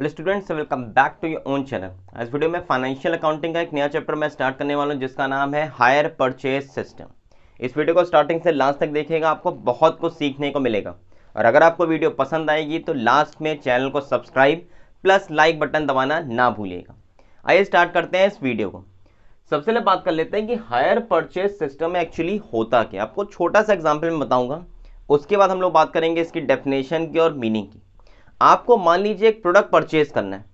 Students, welcome back to your own channel. इस video में financial accounting का एक नया चैप्टर मैं स्टार्ट करने वाला हूं जिसका नाम है हायर परचेज सिस्टम। इस वीडियो को स्टार्टिंग से लास्ट तक देखिएगा, आपको बहुत कुछ सीखने को मिलेगा। और अगर आपको वीडियो पसंद आएगी तो लास्ट में चैनल को सब्सक्राइब प्लस लाइक बटन दबाना ना भूलिएगा। आइए स्टार्ट करते हैं इस वीडियो को। सबसे पहले बात कर लेते हैं कि हायर परचेज सिस्टम में एक्चुअली होता क्या। आपको छोटा सा एग्जाम्पल में बताऊंगा, उसके बाद हम लोग बात करेंगे इसकी डेफिनेशन की और मीनिंग की। आपको मान लीजिए एक प्रोडक्ट परचेज करना है,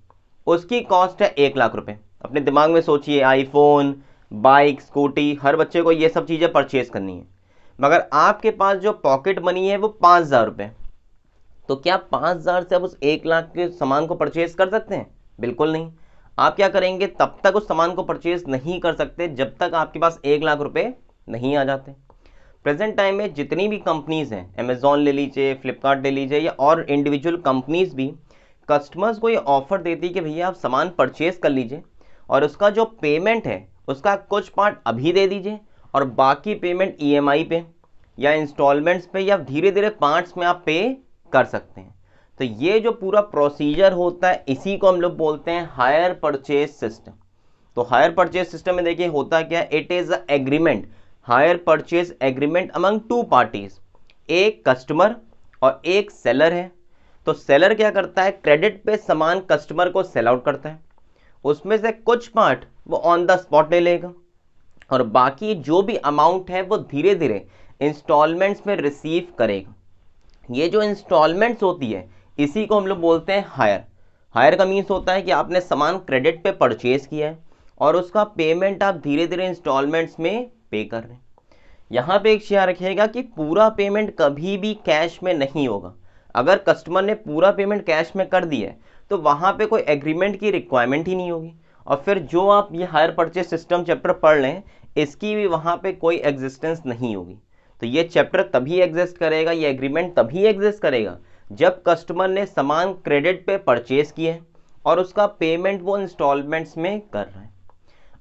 उसकी कॉस्ट है 1 लाख रुपए। अपने दिमाग में सोचिए, आईफोन, बाइक, स्कूटी, हर बच्चे को ये सब चीज़ें परचेज करनी है, मगर आपके पास जो पॉकेट मनी है वो 5,000 रुपये। तो क्या 5,000 से आप उस 1 लाख के सामान को परचेज कर सकते हैं? बिल्कुल नहीं। आप क्या करेंगे, तब तक उस सामान को परचेज नहीं कर सकते जब तक आपके पास 1 लाख रुपए नहीं आ जाते। प्रेजेंट टाइम में जितनी भी कंपनीज हैं, अमेजॉन ले लीजिए, फ्लिपकार्ट ले लीजिए, या और इंडिविजुअल कंपनीज भी कस्टमर्स को ये ऑफर देती है कि भैया आप सामान परचेज कर लीजिए और उसका जो पेमेंट है उसका कुछ पार्ट अभी दे दीजिए और बाकी पेमेंट ईएमआई पे या इंस्टॉलमेंट्स पे या धीरे धीरे पार्ट्स में आप पे कर सकते हैं। तो ये जो पूरा प्रोसीजर होता है इसी को हम लोग बोलते हैं हायर परचेज सिस्टम। तो हायर परचेज सिस्टम में देखिए होता क्या है, it is a agreement, hire purchase agreement among two parties, एक कस्टमर और एक सेलर है। तो सेलर क्या करता है, क्रेडिट पे सामान कस्टमर को सेल आउट करता है, उसमें से कुछ पार्ट वो ऑन द स्पॉट ले लेगा और बाकी जो भी अमाउंट है वो धीरे धीरे इंस्टॉलमेंट्स में रिसीव करेगा। ये जो इंस्टॉलमेंट्स होती है इसी को हम लोग बोलते हैं हायर। हायर का मीन्स होता है कि आपने सामान क्रेडिट पे परचेज किया है और उसका पेमेंट आप धीरे धीरे इंस्टॉलमेंट्स में पे कर रहे हैं। यहाँ पे एक चीज़ रखिएगा कि पूरा पेमेंट कभी भी कैश में नहीं होगा। अगर कस्टमर ने पूरा पेमेंट कैश में कर दिया है तो वहाँ पे कोई एग्रीमेंट की रिक्वायरमेंट ही नहीं होगी और फिर जो आप ये हायर परचेज सिस्टम चैप्टर पढ़ लें इसकी भी वहाँ पे कोई एग्जिस्टेंस नहीं होगी। तो ये चैप्टर तभी एग्जिस्ट करेगा, ये एग्रीमेंट तभी एग्जिस्ट करेगा जब कस्टमर ने सामान क्रेडिट पे परचेज किया है और उसका पेमेंट वो इंस्टॉलमेंट्स में कर रहा है।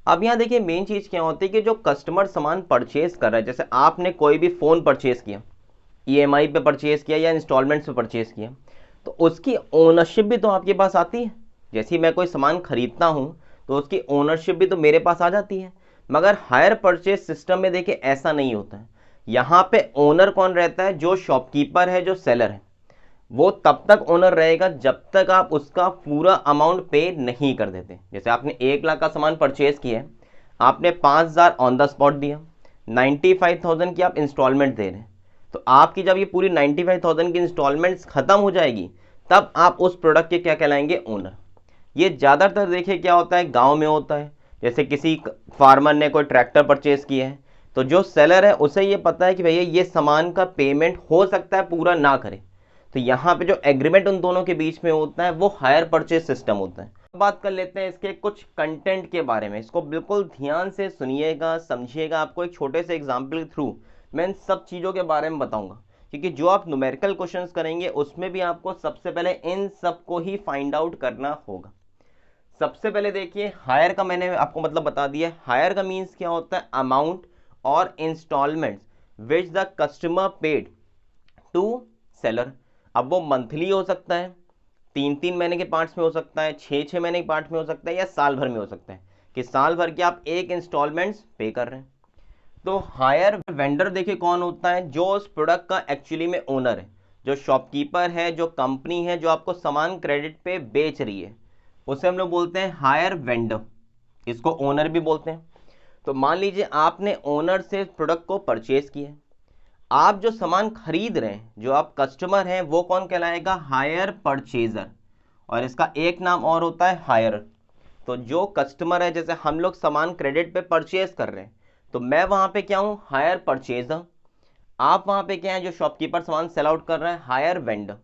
अब यहाँ देखिए मेन चीज़ क्या होती है कि जो कस्टमर सामान परचेज कर रहा है, जैसे आपने कोई भी फ़ोन परचेज किया, ईएमआई पे परचेज किया या इंस्टॉलमेंट्स पे परचेज किया, तो उसकी ओनरशिप भी तो आपके पास आती है। जैसे ही मैं कोई सामान खरीदता हूँ तो उसकी ओनरशिप भी तो मेरे पास आ जाती है। मगर हायर परचेज सिस्टम में देखिए ऐसा नहीं होता है। यहाँ पे ओनर कौन रहता है, जो शॉपकीपर है, जो सेलर है, वो तब तक ओनर रहेगा जब तक आप उसका पूरा अमाउंट पे नहीं कर देते। जैसे आपने 1 लाख का सामान परचेज किया है, आपने 5,000 ऑन द स्पॉट दिया, 95,000 की आप इंस्टॉलमेंट दे रहे हैं, तो आपकी जब ये पूरी 95,000 की इंस्टॉलमेंट्स खत्म हो जाएगी तब आप उस प्रोडक्ट के क्या कहलाएंगे, ओनर। ये ज़्यादातर देखिए क्या होता है, गाँव में होता है। जैसे किसी फार्मर ने कोई ट्रैक्टर परचेज किया है तो जो सेलर है उसे ये पता है कि भैया ये सामान का पेमेंट हो सकता है पूरा ना करे, तो यहाँ पे जो एग्रीमेंट उन दोनों के बीच में होता है वो हायर परचेज सिस्टम होता है। बात कर लेते हैं इसके कुछ कंटेंट के बारे में। इसको बिल्कुल ध्यान से सुनिएगा, समझिएगा। आपको एक छोटे से एग्जाम्पल के थ्रू मैं इन सब चीज़ों के बारे में बताऊंगा, क्योंकि जो आप न्यूमेरिकल क्वेश्चंस करेंगे उसमें भी आपको सबसे पहले इन सब को ही फाइंड आउट करना होगा। सबसे पहले देखिए हायर का मैंने आपको मतलब बता दिया। हायर का मीन्स क्या होता है, अमाउंट और installments which the customer paid to seller. अब वो मंथली हो सकता है, 3-3 महीने के पार्ट्स में हो सकता है, 6-6 महीने के पार्ट में हो सकता है, या साल भर में हो सकता है कि साल भर के आप एक इंस्टॉलमेंट्स पे कर रहे हैं। तो हायर वेंडर देखिए कौन होता है, जो उस प्रोडक्ट का एक्चुअली में ओनर है, जो शॉपकीपर है, जो कंपनी है जो आपको सामान क्रेडिट पे बेच रही है, उसे हम लोग बोलते हैं हायर वेंडर। इसको ओनर भी बोलते हैं। तो मान लीजिए आपने ओनर से प्रोडक्ट को परचेज किया, आप जो सामान खरीद रहे हैं, जो आप कस्टमर हैं, वो कौन कहलाएगा, हायर परचेजर। और इसका एक नाम और होता है हायर। तो जो कस्टमर है, जैसे हम लोग सामान क्रेडिट पे परचेज कर रहे हैं तो मैं वहां पे क्या हूं, हायर परचेजर। आप वहां पे क्या है, जो शॉपकीपर सामान सेल आउट कर रहे हैं, हायर वेंडर।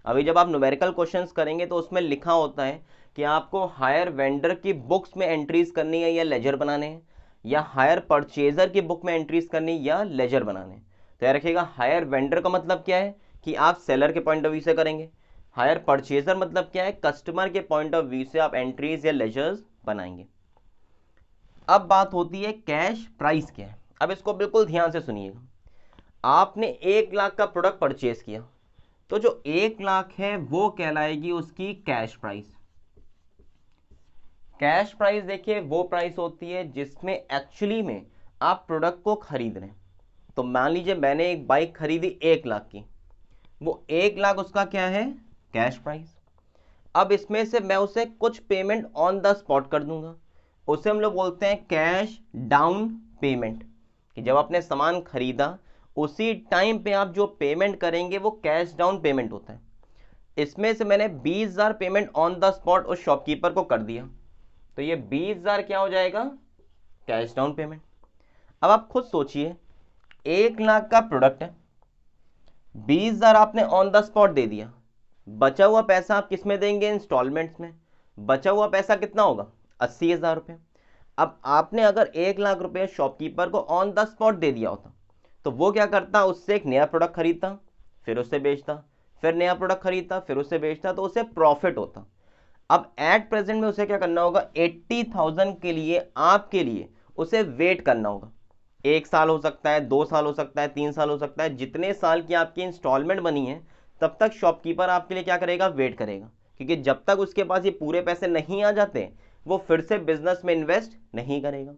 अभी जब आप न्यूमेरिकल क्वेश्चंस करेंगे तो उसमें लिखा होता है कि आपको हायर वेंडर की बुक्स में एंट्रीज करनी है या लेजर बनाने हैं, या हायर परचेजर की बुक में एंट्रीज करनी या लेजर बनाने हैं। तो याद रखिएगा हायर वेंडर का मतलब क्या है कि आप सेलर के पॉइंट ऑफ व्यू से करेंगे। हायर परचेजर मतलब क्या है, कस्टमर के पॉइंट ऑफ व्यू से आप एंट्रीज या लेजर्स बनाएंगे। अब बात होती है कैश प्राइस क्या है। अब इसको बिल्कुल ध्यान से सुनिएगा। आपने 1 लाख का प्रोडक्ट परचेज किया तो जो 1 लाख है वो कहलाएगी उसकी कैश प्राइस। कैश प्राइस देखिए वो प्राइस होती है जिसमें एक्चुअली में आप प्रोडक्ट को खरीद रहे हैं। तो मान लीजिए मैंने एक बाइक खरीदी 1 लाख की, वो 1 लाख उसका क्या है, कैश प्राइस। अब इसमें से मैं उसे कुछ पेमेंट ऑन द स्पॉट कर दूंगा, उसे हम लोग बोलते हैं कैश डाउन पेमेंट। कि जब आपने सामान खरीदा उसी टाइम पे आप जो पेमेंट करेंगे वो कैश डाउन पेमेंट होता है। इसमें से मैंने 20,000 पेमेंट ऑन द स्पॉट उस शॉपकीपर को कर दिया, तो ये 20,000 क्या हो जाएगा, कैश डाउन पेमेंट। अब आप खुद सोचिए, 1 लाख का प्रोडक्ट है, 20,000 आपने ऑन द स्पॉट दे दिया, बचा हुआ पैसा आप किस में देंगे, इंस्टॉलमेंट्स में। बचा हुआ पैसा कितना होगा, 80,000 रुपये। अब आपने अगर 1 लाख रुपये शॉपकीपर को ऑन द स्पॉट दे दिया होता तो वो क्या करता, उससे एक नया प्रोडक्ट खरीदता, फिर उसे बेचता, फिर नया प्रोडक्ट खरीदता, फिर उसे बेचता, तो उसे प्रॉफिट होता। अब एट प्रेजेंट में उसे क्या करना होगा, 80,000 के लिए आपके लिए उसे वेट करना होगा। 1 साल हो सकता है, 2 साल हो सकता है, 3 साल हो सकता है, जितने साल की आपकी इंस्टॉलमेंट बनी है तब तक शॉपकीपर आपके लिए क्या करेगा, वेट करेगा। क्योंकि जब तक उसके पास ये पूरे पैसे नहीं आ जाते वो फिर से बिजनेस में इन्वेस्ट नहीं करेगा।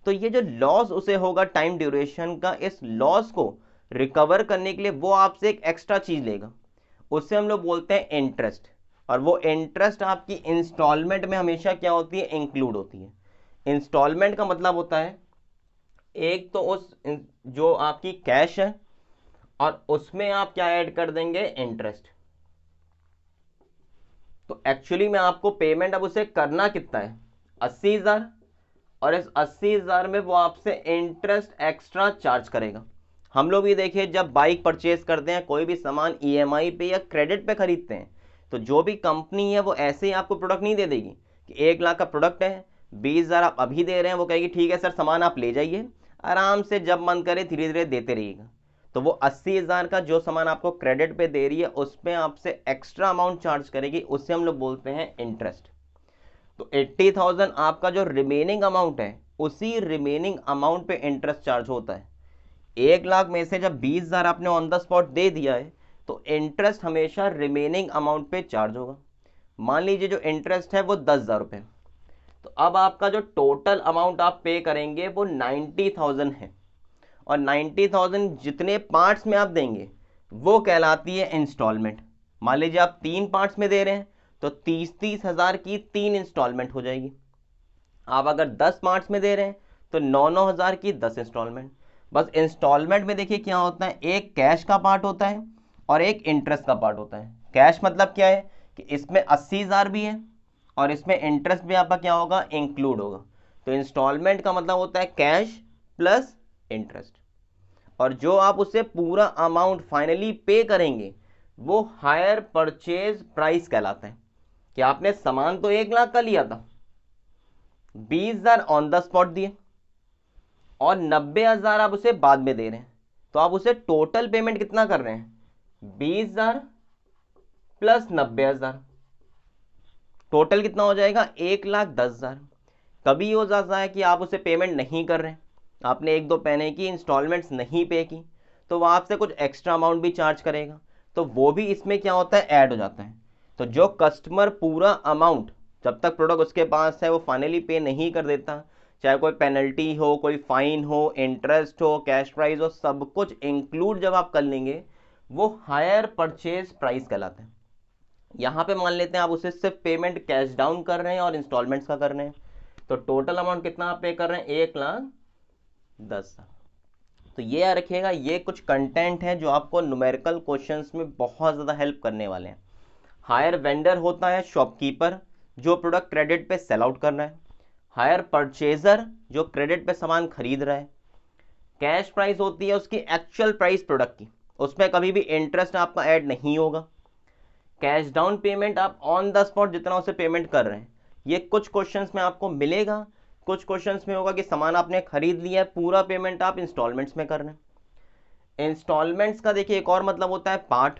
तो ये जो लॉस उसे होगा टाइम ड्यूरेशन का, इस लॉस को रिकवर करने के लिए वो आपसे एक एक्स्ट्रा चीज लेगा, उससे हम लोग बोलते हैं इंटरेस्ट। और वो इंटरेस्ट आपकी इंस्टॉलमेंट में हमेशा क्या होती है, इंक्लूड होती है। इंस्टॉलमेंट का मतलब होता है एक तो उस जो आपकी कैश है और उसमें आप क्या ऐड कर देंगे, इंटरेस्ट। तो एक्चुअली में आपको पेमेंट अब उसे करना कितना है, 80,000, और इस 80,000 में वो आपसे इंटरेस्ट एक्स्ट्रा चार्ज करेगा। हम लोग भी देखिए, जब बाइक परचेज करते हैं, कोई भी सामान ईएमआई पे या क्रेडिट पे खरीदते हैं, तो जो भी कंपनी है वो ऐसे ही आपको प्रोडक्ट नहीं दे देगी कि 1 लाख का प्रोडक्ट है, 20,000 आप अभी दे रहे हैं, वो कहेगी ठीक है सर सामान आप ले जाइए, आराम से जब मन करे धीरे धीरे देते रहिएगा। तो वो 80,000 का जो सामान आपको क्रेडिट पे दे रही है उसमें आपसे एक्स्ट्रा अमाउंट चार्ज करेगी, उससे हम लोग बोलते हैं इंटरेस्ट। तो 80,000 आपका जो रिमेनिंग अमाउंट है, उसी रिमेनिंग अमाउंट पे इंटरेस्ट चार्ज होता है। 1 लाख में से जब 20,000 आपने ऑन द स्पॉट दे दिया है तो इंटरेस्ट हमेशा रिमेनिंग अमाउंट पे चार्ज होगा। मान लीजिए जो इंटरेस्ट है वो 10,000 रुपये, तो अब आपका जो टोटल अमाउंट आप पे करेंगे वो 90,000 है, और 90,000 जितने पार्ट्स में आप देंगे वो कहलाती है इंस्टॉलमेंट। मान लीजिए आप 3 पार्ट्स में दे रहे हैं तो 30,000 की 3 इंस्टॉलमेंट हो जाएगी। आप अगर 10 पार्ट्स में दे रहे हैं तो 9,000 की 10 इंस्टॉलमेंट। बस इंस्टॉलमेंट में देखिए क्या होता है, एक कैश का पार्ट होता है और एक इंटरेस्ट का पार्ट होता है। कैश मतलब क्या है कि इसमें 80,000 भी है और इसमें इंटरेस्ट भी आपका क्या होगा, इंक्लूड होगा। तो इंस्टॉलमेंट का मतलब होता है कैश प्लस इंटरेस्ट, और जो आप उससे पूरा अमाउंट फाइनली पे करेंगे वो हायर परचेज प्राइस कहलाता है। कि आपने सामान तो 1 लाख का लिया था, 20,000 ऑन द स्पॉट दिए और 90,000 आप उसे बाद में दे रहे हैं, तो आप उसे टोटल पेमेंट कितना कर रहे हैं, 20,000 प्लस 90,000, टोटल कितना हो जाएगा, 1,10,000। कभी हो जाता है कि आप उसे पेमेंट नहीं कर रहे हैं, आपने 1-2 महीने की इंस्टॉलमेंट्स नहीं पे की, तो वो आपसे कुछ एक्स्ट्रा अमाउंट भी चार्ज करेगा, तो वो भी इसमें क्या होता है, ऐड हो जाता है। तो जो कस्टमर पूरा अमाउंट जब तक प्रोडक्ट उसके पास है वो फाइनली पे नहीं कर देता, चाहे कोई पेनल्टी हो, कोई फाइन हो, इंटरेस्ट हो, कैश प्राइस हो, सब कुछ इंक्लूड जब आप कर लेंगे वो हायर परचेज प्राइस कहलाता है। यहाँ पे मान लेते हैं आप उसे सिर्फ पेमेंट कैश डाउन कर रहे हैं और इंस्टॉलमेंट्स का कर रहे हैं, तो टोटल अमाउंट कितना आप पे कर रहे हैं, 1,10,000। तो ये याद रखिएगा, ये कुछ कंटेंट है जो आपको न्यूमेरिकल क्वेश्चंस में बहुत ज़्यादा हेल्प करने वाले हैं। हायर वेंडर होता है शॉपकीपर जो प्रोडक्ट क्रेडिट पे सेल आउट कर रहा है, हायर परचेजर जो क्रेडिट पे सामान खरीद रहा है, कैश प्राइस होती है उसकी एक्चुअल प्राइस प्रोडक्ट की, उसमें कभी भी इंटरेस्ट आपका ऐड नहीं होगा, कैश डाउन पेमेंट आप ऑन द स्पॉट जितना उसे पेमेंट कर रहे हैं। ये कुछ क्वेश्चंस में आपको मिलेगा, कुछ क्वेश्चंस में होगा कि सामान आपने खरीद लिया है, पूरा पेमेंट आप इंस्टॉलमेंट्स में कर रहे हैं। इंस्टॉलमेंट्स का देखिए एक और मतलब होता है पार्ट,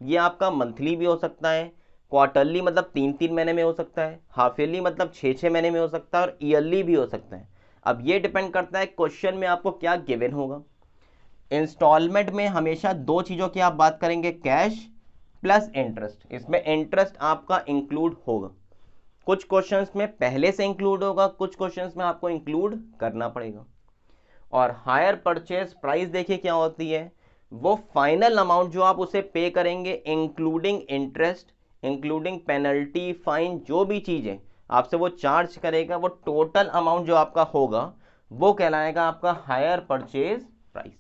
ये आपका मंथली भी हो सकता है, क्वार्टरली मतलब 3-3 महीने में हो सकता है, हाफ ईयरली मतलब 6-6 महीने में हो सकता है, और ईयरली भी हो सकता है। अब ये डिपेंड करता है क्वेश्चन में आपको क्या गिवन होगा। इंस्टॉलमेंट में हमेशा 2 चीज़ों की आप बात करेंगे, कैश प्लस इंटरेस्ट, इसमें इंटरेस्ट आपका इंक्लूड होगा। कुछ क्वेश्चंस में पहले से इंक्लूड होगा, कुछ क्वेश्चंस में आपको इंक्लूड करना पड़ेगा। और हायर परचेज प्राइस देखिए क्या होती है, वो फाइनल अमाउंट जो आप उसे पे करेंगे including interest, including penalty, fine, जो भी चीज़ें आपसे वो चार्ज करेगा, वो टोटल अमाउंट जो आपका होगा वो कहलाएगा आपका हायर परचेज प्राइस।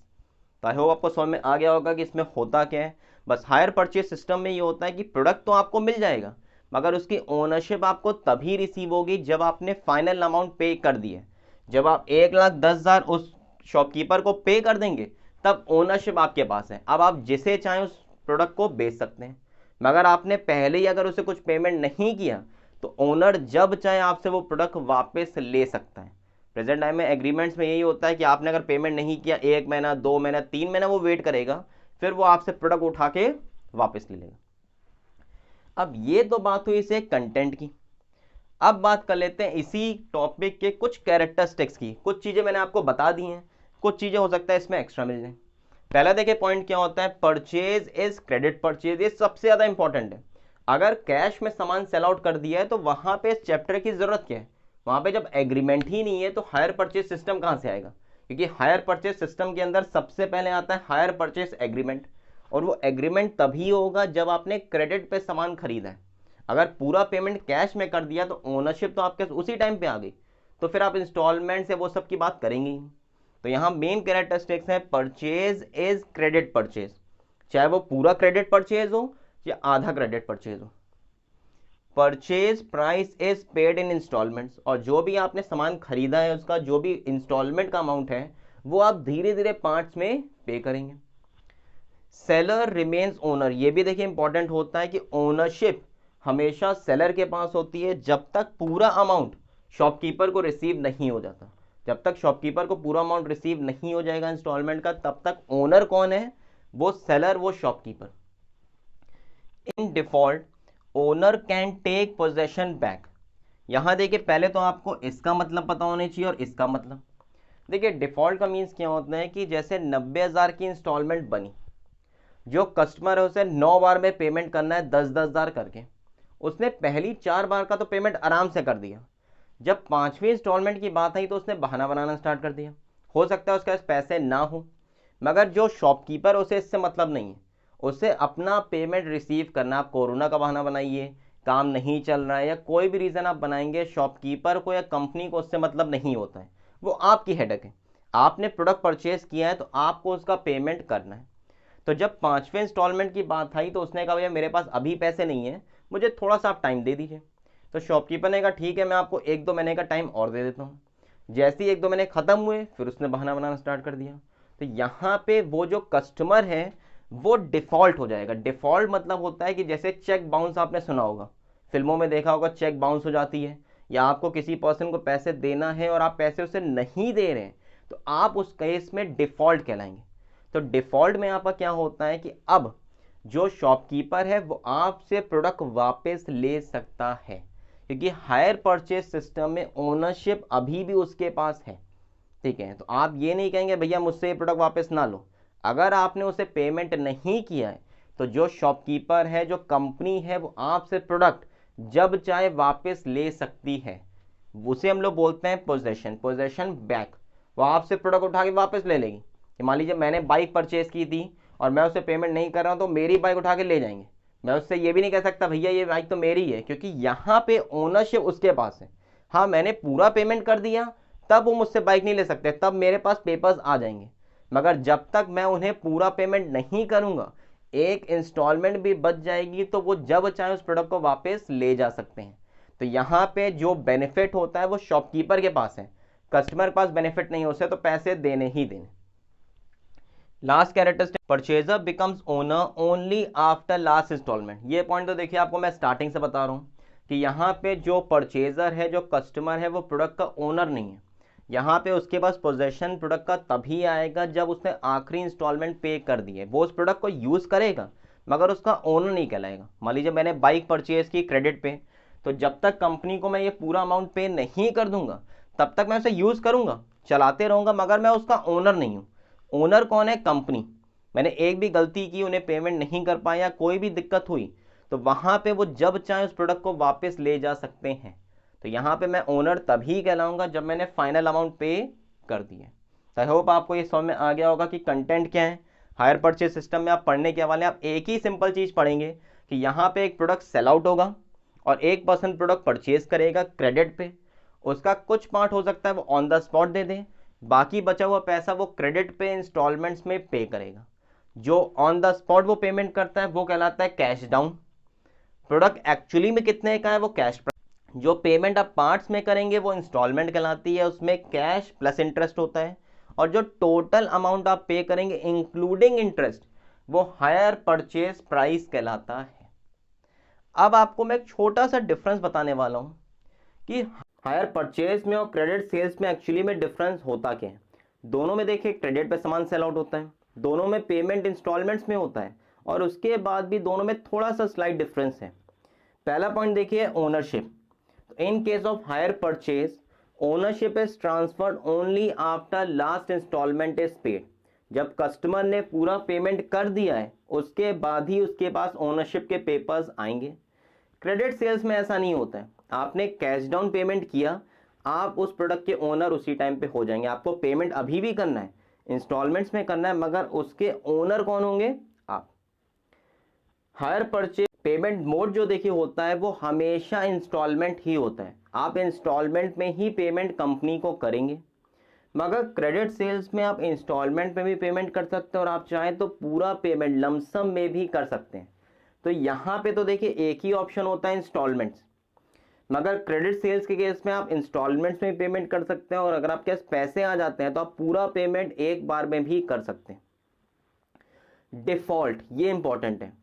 तो आई होप आपको समझ में आ गया होगा कि इसमें होता क्या है। बस हायर परचेज सिस्टम में ये होता है कि प्रोडक्ट तो आपको मिल जाएगा, मगर उसकी ओनरशिप आपको तभी रिसीव होगी जब आपने फाइनल अमाउंट पे कर दिया। जब आप 1,10,000 उस शॉपकीपर को पे कर देंगे तब ओनरशिप आपके पास है। अब आप जिसे चाहें उस प्रोडक्ट को बेच सकते हैं, मगर आपने पहले ही अगर उसे कुछ पेमेंट नहीं किया तो ओनर जब चाहे आपसे वो प्रोडक्ट वापस ले सकता है। प्रेजेंट टाइम में एग्रीमेंट्स में यही होता है कि आपने अगर पेमेंट नहीं किया 1 महीना, 2 महीना, 3 महीना वो वेट करेगा, फिर वो आपसे प्रोडक्ट उठा के वापस ले लेगा। अब ये तो बात हुई इसे कंटेंट की। अब बात कर लेते हैं इसी टॉपिक के कुछ कैरेक्टरिस्टिक्स की। कुछ चीजें मैंने आपको बता दी हैं, कुछ चीजें हो सकता है इसमें एक्स्ट्रा मिल जाए। पहला देखिए पॉइंट क्या होता है, परचेज इज क्रेडिट परचेज। ये सबसे ज्यादा इंपॉर्टेंट है। अगर कैश में सामान सेल आउट कर दिया है तो वहां पे इस चैप्टर की जरूरत क्या है, वहां पे जब एग्रीमेंट ही नहीं है तो हायर परचेज सिस्टम कहां से आएगा। क्योंकि हायर परचेज सिस्टम के अंदर सबसे पहले आता है हायर परचेज एग्रीमेंट, और वो एग्रीमेंट तभी होगा जब आपने क्रेडिट पे सामान खरीदा है। अगर पूरा पेमेंट कैश में कर दिया तो ओनरशिप तो आपके उसी टाइम पे आ गई, तो फिर आप इंस्टॉलमेंट से वो सब की बात करेंगे ही। तो यहाँ मेन कैरेक्टरिस्टिक्स है परचेज इज क्रेडिट परचेज, चाहे वो पूरा क्रेडिट परचेज हो या आधा क्रेडिट परचेज हो। Purchase price is paid in installments, और जो भी आपने सामान खरीदा है उसका जो भी इंस्टॉलमेंट का अमाउंट है वो आप धीरे धीरे पार्ट्स में पे करेंगे। सेलर रिमेन्स ओनर, ये भी देखिए इंपॉर्टेंट होता है कि ओनरशिप हमेशा सेलर के पास होती है जब तक पूरा अमाउंट शॉपकीपर को रिसीव नहीं हो जाता। जब तक शॉपकीपर को पूरा अमाउंट रिसीव नहीं हो जाएगा इंस्टॉलमेंट का, तब तक ओनर कौन है, वो सेलर, वो shopkeeper. In default owner can take possession back. यहां देखिए पहले तो आपको इसका मतलब पता होना चाहिए और इसका मतलब। देखिए डिफॉल्ट का मीन्स क्या होता है कि जैसे 90,000 की इंस्टॉलमेंट बनी, जो कस्टमर है उसे 9 बार में पेमेंट करना है 10,000 करके, उसने पहली 4 बार का तो पेमेंट आराम से कर दिया। जब 5वीं इंस्टॉलमेंट की बात आई तो उसने बहाना बनाना स्टार्ट कर दिया। हो सकता है उसके पास पैसे ना हो, मगर जो शॉपकीपर उसे इससे मतलब नहीं है, उसे अपना पेमेंट रिसीव करना। आप कोरोना का बहाना बनाइए, काम नहीं चल रहा है या कोई भी रीज़न आप बनाएंगे, शॉपकीपर को या कंपनी को उससे मतलब नहीं होता है, वो आपकी हेडेक है। आपने प्रोडक्ट परचेज किया है तो आपको उसका पेमेंट करना है। तो जब 5वें इंस्टॉलमेंट की बात आई तो उसने कहा भैया मेरे पास अभी पैसे नहीं है, मुझे थोड़ा सा आप टाइम दे दीजिए। तो शॉपकीपर ने कहा ठीक है, मैं आपको 1-2 महीने का टाइम और दे देता हूँ। जैसे ही 1-2 महीने खत्म हुए फिर उसने बहाना बनाना स्टार्ट कर दिया। तो यहाँ पे वो जो कस्टमर है वो डिफॉल्ट हो जाएगा। डिफॉल्ट मतलब होता है कि जैसे चेक बाउंस आपने सुना होगा, फिल्मों में देखा होगा, चेक बाउंस हो जाती है, या आपको किसी पर्सन को पैसे देना है और आप पैसे उसे नहीं दे रहे हैं, तो आप उस केस में डिफॉल्ट कहलाएंगे। तो डिफॉल्ट में यहाँ पर क्या होता है कि अब जो शॉपकीपर है वो आपसे प्रोडक्ट वापस ले सकता है, क्योंकि हायर परचेज सिस्टम में ओनरशिप अभी भी उसके पास है। ठीक है, तो आप ये नहीं कहेंगे भैया मुझसे ये प्रोडक्ट वापस ना लो। अगर आपने उसे पेमेंट नहीं किया है तो जो शॉपकीपर है, जो कंपनी है, वो आपसे प्रोडक्ट जब चाहे वापस ले सकती है। उसे हम लोग बोलते हैं पोजेशन, पोजेशन बैक। वो आपसे प्रोडक्ट उठा के वापस ले लेगी। कि मान लीजिए मैंने बाइक परचेज की थी और मैं उसे पेमेंट नहीं कर रहा हूँ तो मेरी बाइक उठा के ले जाएंगे। मैं उससे ये भी नहीं कह सकता भैया ये बाइक तो मेरी है, क्योंकि यहाँ पे ओनरशिप उसके पास है। हाँ मैंने पूरा पेमेंट कर दिया तब वो मुझसे बाइक नहीं ले सकते, तब मेरे पास पेपर्स आ जाएंगे। मगर जब तक मैं उन्हें पूरा पेमेंट नहीं करूंगा, एक इंस्टॉलमेंट भी बच जाएगी, तो वो जब चाहे उस प्रोडक्ट को वापस ले जा सकते हैं। तो यहाँ पे जो बेनिफिट होता है वो शॉपकीपर के पास है, कस्टमर के पास बेनिफिट नहीं, उसे तो पैसे देने ही देने। Last characteristic, purchaser becomes owner only after last installment. ये पॉइंट तो देखिए आपको मैं स्टार्टिंग से बता रहा हूँ कि यहाँ पे जो परचेजर है, जो कस्टमर है, वो प्रोडक्ट का ओनर नहीं है। यहाँ पे उसके पास पोजेशन प्रोडक्ट का तभी आएगा जब उसने आखिरी इंस्टॉलमेंट पे कर दी है। वो उस प्रोडक्ट को यूज़ करेगा मगर उसका ओनर नहीं कहलाएगा। मान लीजिए मैंने बाइक परचेज की क्रेडिट पे, तो जब तक कंपनी को मैं ये पूरा अमाउंट पे नहीं कर दूंगा तब तक मैं उसे यूज़ करूंगा, चलाते रहूंगा, मगर मैं उसका ओनर नहीं हूँ। ओनर कौन है? कंपनी। मैंने एक भी गलती की, उन्हें पेमेंट नहीं कर पाया, कोई भी दिक्कत हुई, तो वहां पे वो जब चाहे उस प्रोडक्ट को वापस ले जा सकते हैं। तो यहाँ पे मैं ओनर तभी कहलाऊंगा जब मैंने फाइनल अमाउंट पे कर दिया। तो आई होप आपको ये समझ में आ गया होगा कि कंटेंट क्या है। हायर परचेज सिस्टम में आप पढ़ने के वाले आप एक ही सिंपल चीज पढ़ेंगे कि यहाँ पे एक प्रोडक्ट सेल आउट होगा और एक पर्सन प्रोडक्ट परचेज करेगा क्रेडिट पे, उसका कुछ पार्ट हो सकता है वो ऑन द स्पॉट दे दे, बाकी बचा हुआ पैसा वो क्रेडिट पे इंस्टॉलमेंट्स में पे करेगा। जो ऑन द स्पॉट वो पेमेंट करता है वो कहलाता है कैश डाउन। प्रोडक्ट एक्चुअली में कितने का है वो कैश। जो पेमेंट आप पार्ट्स में करेंगे वो इंस्टॉलमेंट कहलाती है, उसमें कैश प्लस इंटरेस्ट होता है। और जो टोटल अमाउंट आप पे करेंगे इंक्लूडिंग इंटरेस्ट वो हायर परचेज प्राइस कहलाता है। अब आपको मैं एक छोटा सा डिफरेंस बताने वाला हूं कि हायर परचेज में और क्रेडिट सेल्स में एक्चुअली में डिफरेंस होता क्या है। दोनों में देखिए क्रेडिट पे सामान सेल आउट होता है, दोनों में पेमेंट इंस्टॉलमेंट्स में होता है, और उसके बाद भी दोनों में थोड़ा सा स्लाइट डिफरेंस है। पहला पॉइंट देखिए ownership. In case of hire purchase, ownership is transferred only after last installment is paid. जब कस्टमर ने पूरा पेमेंट कर दिया है उसके बाद ही उसके पास ओनरशिप के पेपर्स आएंगे। क्रेडिट सेल्स में ऐसा नहीं होता है। आपने कैश डाउन पेमेंट किया, आप उस प्रोडक्ट के ओनर उसी टाइम पे हो जाएंगे। आपको पेमेंट अभी भी करना है, इंस्टॉलमेंट्स में करना है, मगर उसके ओनर कौन होंगे? आप। हायर परचेज पेमेंट मोड जो देखिए होता है वो हमेशा इंस्टॉलमेंट ही होता है। आप इंस्टॉलमेंट में ही पेमेंट कंपनी को करेंगे, मगर क्रेडिट सेल्स में आप इंस्टॉलमेंट में भी पेमेंट कर सकते हैं और आप चाहें तो पूरा पेमेंट लमसम में भी कर सकते हैं। तो यहाँ पे तो देखिए एक ही ऑप्शन होता है इंस्टॉलमेंट्स, मगर क्रेडिट सेल्स के केस में आप इंस्टॉलमेंट्स में पेमेंट कर सकते हैं और अगर आपके पास पैसे आ जाते हैं तो आप पूरा पेमेंट एक बार में भी कर सकते हैं। डिफॉल्ट, ये इंपॉर्टेंट है।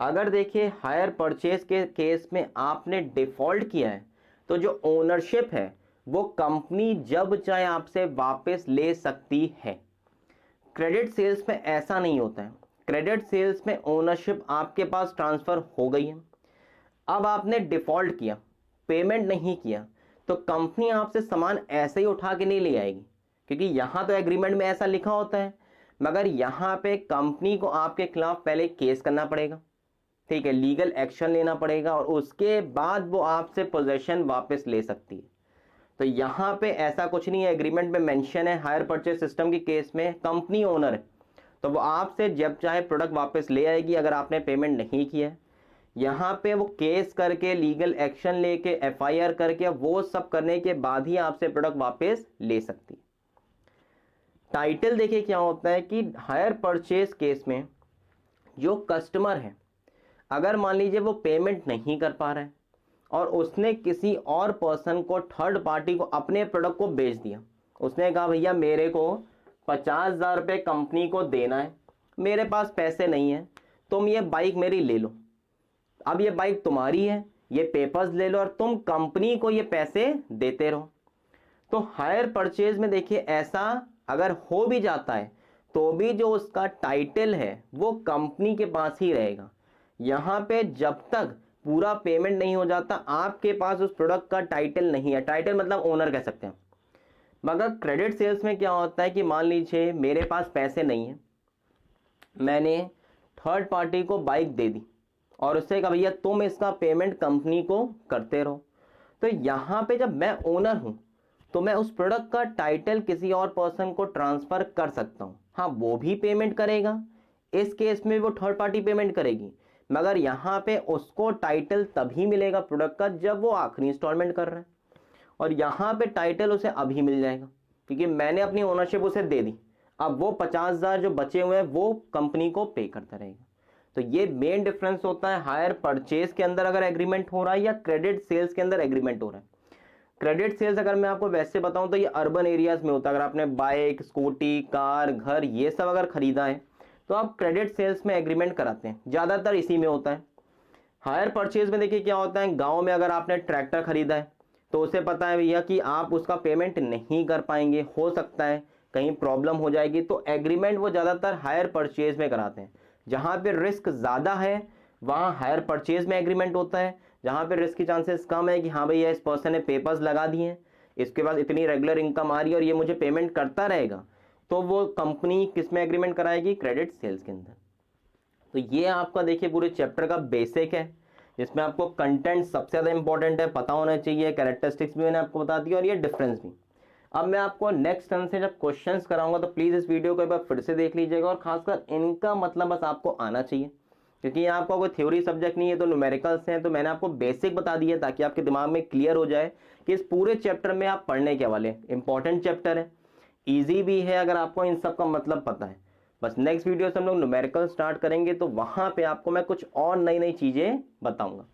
अगर देखिए हायर परचेज के केस में आपने डिफॉल्ट किया है तो जो ओनरशिप है वो कंपनी जब चाहे आपसे वापस ले सकती है। क्रेडिट सेल्स में ऐसा नहीं होता है। क्रेडिट सेल्स में ओनरशिप आपके पास ट्रांसफर हो गई है, अब आपने डिफॉल्ट किया, पेमेंट नहीं किया, तो कंपनी आपसे सामान ऐसे ही उठा के नहीं ले आएगी, क्योंकि यहां तो एग्रीमेंट में ऐसा लिखा होता है, मगर यहां पे कंपनी को आपके खिलाफ पहले केस करना पड़ेगा, ठीक है, लीगल एक्शन लेना पड़ेगा और उसके बाद वो आपसे पोजेशन वापस ले सकती है। तो यहाँ पे ऐसा कुछ नहीं है। एग्रीमेंट में मेंशन है हायर परचेज सिस्टम के केस में कंपनी ओनर है तो वो आपसे जब चाहे प्रोडक्ट वापस ले आएगी अगर आपने पेमेंट नहीं किया है। यहाँ पे वो केस करके लीगल एक्शन लेके FIR करके वो सब करने के बाद ही आपसे प्रोडक्ट वापस ले सकती है। टाइटल देखिए क्या होता है कि हायर परचेज केस में जो कस्टमर है अगर मान लीजिए वो पेमेंट नहीं कर पा रहा है और उसने किसी और पर्सन को, थर्ड पार्टी को अपने प्रोडक्ट को बेच दिया, उसने कहा भैया मेरे को 50,000 रुपये कंपनी को देना है, मेरे पास पैसे नहीं है, तुम ये बाइक मेरी ले लो। अब ये बाइक तुम्हारी है, ये पेपर्स ले लो और तुम कंपनी को ये पैसे देते रहो। तो हायर परचेज में देखिए ऐसा अगर हो भी जाता है तो भी जो उसका टाइटल है वो कंपनी के पास ही रहेगा। यहाँ पे जब तक पूरा पेमेंट नहीं हो जाता आपके पास उस प्रोडक्ट का टाइटल नहीं है। टाइटल मतलब ओनर कह सकते हैं। मगर क्रेडिट सेल्स में क्या होता है कि मान लीजिए मेरे पास पैसे नहीं है, मैंने थर्ड पार्टी को बाइक दे दी और उससे कहा भैया तुम इसका पेमेंट कंपनी को करते रहो। तो यहाँ पे जब मैं ओनर हूँ तो मैं उस प्रोडक्ट का टाइटल किसी और पर्सन को ट्रांसफर कर सकता हूँ। हाँ, वो भी पेमेंट करेगा, इस केस में वो थर्ड पार्टी पेमेंट करेगी, मगर यहाँ पे उसको टाइटल तभी मिलेगा प्रोडक्ट का जब वो आखिरी इंस्टॉलमेंट कर रहा है और यहाँ पे टाइटल उसे अभी मिल जाएगा क्योंकि मैंने अपनी ओनरशिप उसे दे दी। अब वो 50,000 जो बचे हुए हैं वो कंपनी को पे करता रहेगा। तो ये मेन डिफरेंस होता है हायर परचेज के अंदर अगर एग्रीमेंट हो रहा है या क्रेडिट सेल्स के अंदर एग्रीमेंट हो रहा है। क्रेडिट सेल्स अगर मैं आपको वैसे बताऊं तो ये अर्बन एरियाज में होता है। अगर आपने बाइक, स्कूटी, कार, घर ये सब अगर खरीदा है तो आप क्रेडिट सेल्स में एग्रीमेंट कराते हैं, ज़्यादातर इसी में होता है। हायर परचेज में देखिए क्या होता है, गांव में अगर आपने ट्रैक्टर खरीदा है तो उसे पता है भैया कि आप उसका पेमेंट नहीं कर पाएंगे, हो सकता है कहीं प्रॉब्लम हो जाएगी, तो एग्रीमेंट वो ज़्यादातर हायर परचेज में कराते हैं। जहाँ पे रिस्क ज़्यादा है वहाँ हायर परचेज में एग्रीमेंट होता है, जहाँ पे रिस्क की चांसेस कम है कि हाँ भैया इस पर्सन ने पेपर्स लगा दिए हैं, इसके पास इतनी रेगुलर इनकम आ रही है और ये मुझे पेमेंट करता रहेगा, तो वो कंपनी किस में एग्रीमेंट कराएगी? क्रेडिट सेल्स के अंदर। तो ये आपका देखिए पूरे चैप्टर का बेसिक है। जिसमें आपको कंटेंट सबसे ज़्यादा इंपॉर्टेंट है, पता होना चाहिए, कैरेक्टरिस्टिक्स भी मैंने आपको बता दिया और ये डिफरेंस भी। अब मैं आपको नेक्स्ट टर्म से जब क्वेश्चंस कराऊंगा तो प्लीज़ इस वीडियो को एक बार फिर से देख लीजिएगा और खासकर इनका मतलब बस आपको आना चाहिए, क्योंकि यहाँ आपका कोई थ्योरी सब्जेक्ट नहीं है, तो न्यूमेरिकल्स हैं, तो मैंने आपको बेसिक बता दिया ताकि आपके दिमाग में क्लियर हो जाए कि इस पूरे चैप्टर में आप पढ़ने के वाले। इंपॉर्टेंट चैप्टर है, ईजी भी है अगर आपको इन सब का मतलब पता है। बस नेक्स्ट वीडियो से हम लोग न्यूमेरिकल स्टार्ट करेंगे, तो वहां पे आपको मैं कुछ और नई नई चीजें बताऊंगा।